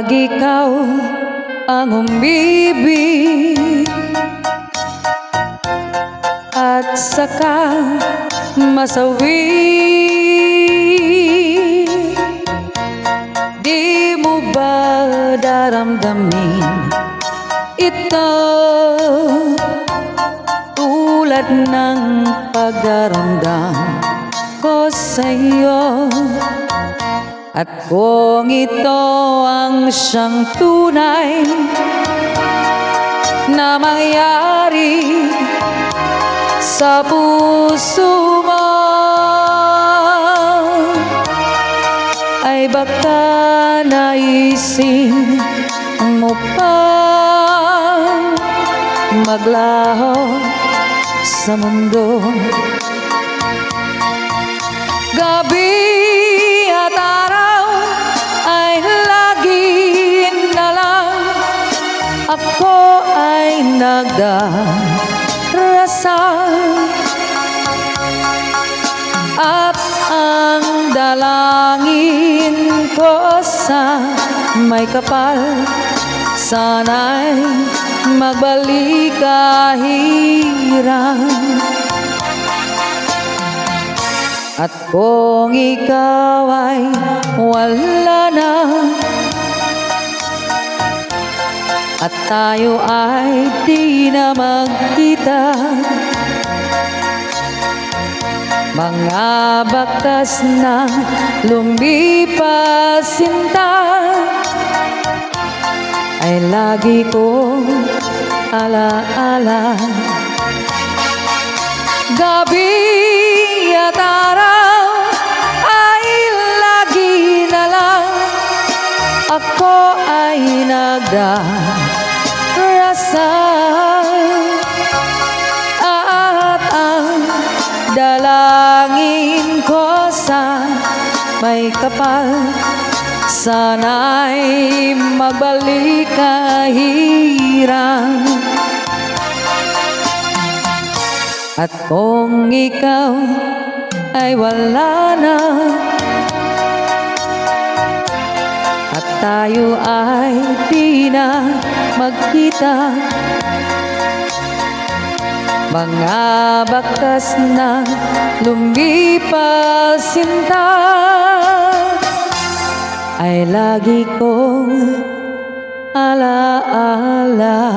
Kapag ikaw ang umibig at saka masawi, di mo ba daramdamin ito tulad ng pagdaramdam ko sa'yo? At kung ito ang siyang tunay na mangyari sa puso mo, ay baka naisin mo pa maglaho sa mundo. Gabi at araw ay lagi na lang ako ay nagdarasal, at ang dalangin ko sa may kapal, sana'y magbalik kahirap. At kung ikaw ay wala na at tayo ay di na magkita, mga bakas na lumipas sinta ay lagi kong alaala. Gabi at araw ay lagi na lang ako ay nagdarasal, at ang dalangin ko sa may kapal, sana'y magbalik kahirap. At kung ikaw ay wala na at tayo ay di na magkita, mga bakas na lumipas sinta ay lagi kong alaala.